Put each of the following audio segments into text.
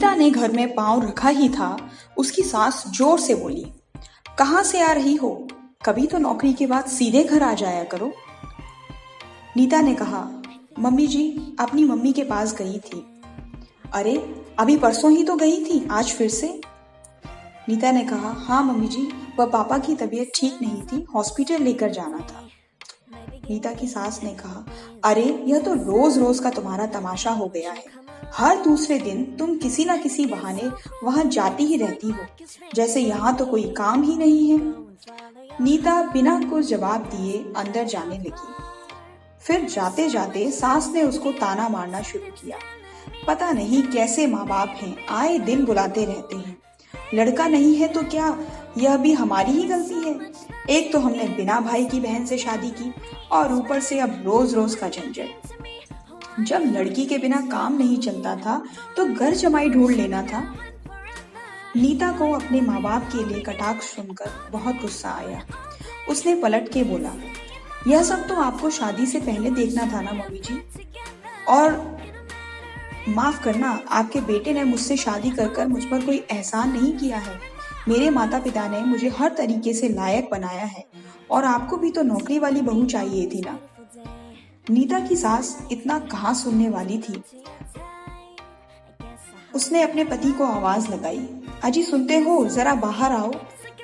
नीता ने घर में पांव रखा ही था, उसकी सास जोर से बोली, कहाँ से आ रही हो? कभी तो नौकरी के बाद सीधे घर आ जाया करो। नीता ने कहा, मम्मी जी अपनी मम्मी के पास गई थी। अरे अभी परसों ही तो गई थी, आज फिर से? नीता ने कहा, हाँ मम्मी जी, वह पापा की तबीयत ठीक नहीं थी, हॉस्पिटल लेकर जाना था। नीता की सास ने कहा, अरे यह तो रोज रोज का तुम्हारा तमाशा हो गया है। हर दूसरे दिन तुम किसी ना किसी बहाने वहां जाती ही रहती हो, जैसे यहाँ तो कोई काम ही नहीं है। नीता बिना कुछ जवाब दिए अंदर जाने लगी। फिर जाते जाते सास ने उसको ताना मारना शुरू किया। पता नहीं कैसे माँ बाप हैं, आए दिन बुलाते रहते हैं। लड़का नहीं है तो क्या यह भी हमारी ही गलती है? एक तो हमने बिना भाई की बहन से शादी की और ऊपर से अब रोज रोज का झंझट। जब लड़की के बिना काम नहीं चलता था तो घर जमाई ढूंढ लेना था। नीता को अपने माँ बाप के लिए कटाक्ष सुनकर बहुत गुस्सा आया। उसने पलट के बोला, यह सब तो आपको शादी से पहले देखना था ना मम्मी जी। और माफ करना, आपके बेटे ने मुझसे शादी कर कर मुझ पर कोई एहसान नहीं किया है। मेरे माता पिता ने मुझे हर तरीके से लायक बनाया है और आपको भी तो नौकरी वाली बहू चाहिए थी ना। नीता की सास इतना कहाँ सुनने वाली थी। उसने अपने पति को आवाज लगाई, अजी सुनते हो, जरा बाहर आओ।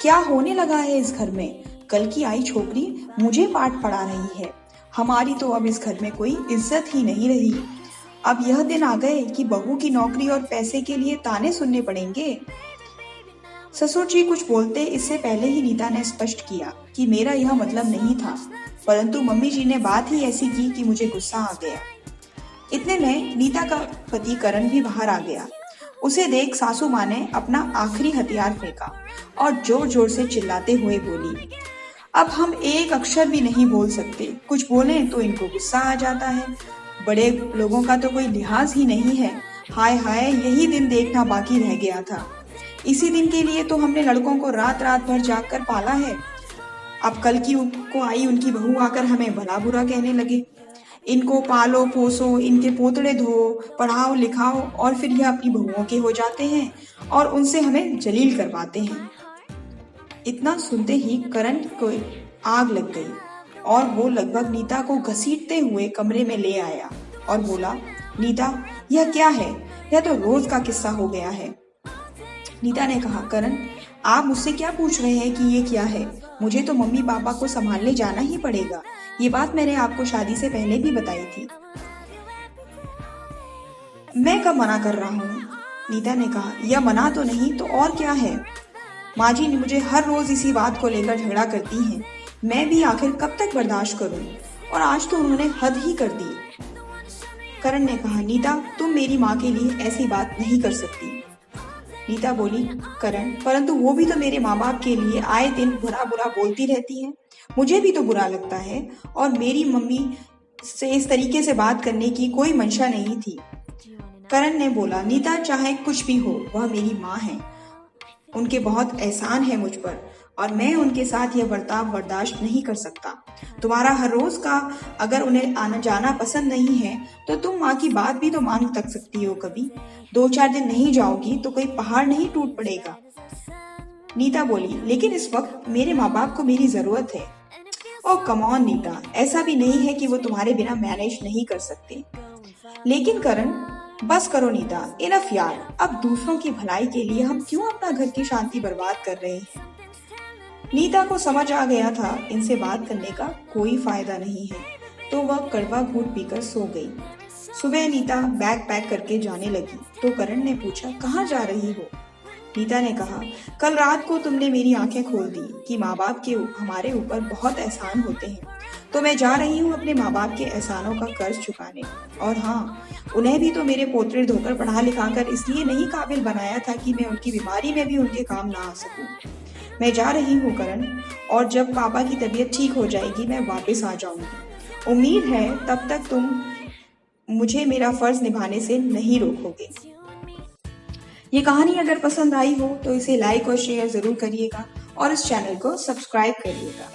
क्या होने लगा है इस घर में? कल की आई छोकरी मुझे पाठ पढ़ा रही है। हमारी तो अब इस घर में कोई इज्जत ही नहीं रही। अब यह दिन आ गए कि बहू की नौकरी और पैसे के लिए ताने सुनने पड़ेंगे। ससुर जी कुछ बोलते इससे पहले ही नीता ने स्पष्ट किया कि मेरा यह मतलब नहीं था, परंतु मम्मी जी ने बात ही ऐसी की कि मुझे गुस्सा आ गया। इतने में नीता का पति करण भी बाहर आ गया। उसे देख सासू माँ ने अपना आखिरी हथियार फेंका और जोर जोर से चिल्लाते हुए बोली, अब हम एक अक्षर भी नहीं बोल सकते, कुछ बोलें तो इनको गुस्सा आ जाता है। बड़े लोगों का तो कोई लिहाज ही नहीं है। हाय हाय, यही दिन देखना बाकी रह गया था। इसी दिन के लिए तो हमने लड़कों को रात रात भर जाग कर पाला है। अब कल की को आई उनकी बहू आकर हमें भला बुरा कहने लगे। इनको पालो पोसो, इनके पोतड़े धो, पढ़ाओ लिखाओ और फिर यह अपनी बहुओं के हो जाते हैं और उनसे हमें जलील करवाते हैं। इतना सुनते ही करण को आग लग गई और वो लगभग नीता को घसीटते हुए कमरे में ले आया और बोला, नीता यह क्या है? यह तो रोज का किस्सा हो गया है। नीता ने कहा, करण आप मुझसे क्या पूछ रहे हैं कि ये क्या है? मुझे तो मम्मी पापा को संभालने जाना ही पड़ेगा। ये बात मैंने आपको शादी से पहले भी बताई थी। मैं कब मना कर रहा हूँ? नीता ने कहा, यह मना तो नहीं तो और क्या है? माँ जी मुझे हर रोज इसी बात को लेकर झगड़ा करती हैं। मैं भी आखिर कब तक बर्दाश्त करूं? और आज तो उन्होंने हद ही कर दी। करण ने कहा, नीता तुम मेरी माँ के लिए ऐसी बात नहीं कर सकती। नीता बोली, करण परंतु वो भी तो मेरे माँ बाप के लिए आए दिन बुरा बुरा बोलती रहती है। मुझे भी तो बुरा लगता है और मेरी मम्मी से इस तरीके से बात करने की कोई मंशा नहीं थी। करण ने बोला, नीता चाहे कुछ भी हो, वह मेरी माँ है। उनके बहुत एहसान है मुझ पर और मैं उनके साथ यह बर्ताव बर्दाश्त नहीं कर सकता। तुम्हारा हर रोज का अगर उन्हें आना जाना पसंद नहीं है तो तुम माँ की बात भी तो मान तक सकती हो। कभी 2-4 दिन नहीं जाओगी तो कोई पहाड़ नहीं टूट पड़ेगा। नीता बोली, लेकिन इस वक्त मेरे माँ बाप को मेरी जरूरत है। ओह कम ऑन नीता, ऐसा भी नहीं है कि वो तुम्हारे बिना मैनेज नहीं कर सकते। लेकिन करण बस करो नीता, इनफ यार। अब दूसरों की भलाई के लिए हम क्यों अपना घर की शांति बर्बाद कर रहे हैं? नीता को समझ आ गया था इनसे बात करने का कोई फायदा नहीं है, तो वह कड़वा घूंट पीकर सो गई। सुबह नीता बैग पैक करके जाने लगी तो करण ने पूछा, कहाँ जा रही हो? नीता ने कहा, कल रात को तुमने मेरी आंखें खोल दी कि माँ बाप के हमारे ऊपर बहुत एहसान होते हैं, तो मैं जा रही हूँ अपने माँ बाप के एहसानों का कर्ज चुकाने। और हाँ, उन्हें भी तो मेरे पोतरे धोकर पढ़ा लिखाकर इसलिए नहीं काबिल बनाया था कि मैं उनकी बीमारी में भी उनके काम ना आ सकूं। मैं जा रही हूँ करण, और जब पापा की तबीयत ठीक हो जाएगी मैं वापस आ जाऊंगी। उम्मीद है तब तक तुम मुझे मेरा फर्ज निभाने से नहीं रोकोगे। ये कहानी अगर पसंद आई हो तो इसे लाइक और शेयर जरूर करिएगा और इस चैनल को सब्सक्राइब करिएगा।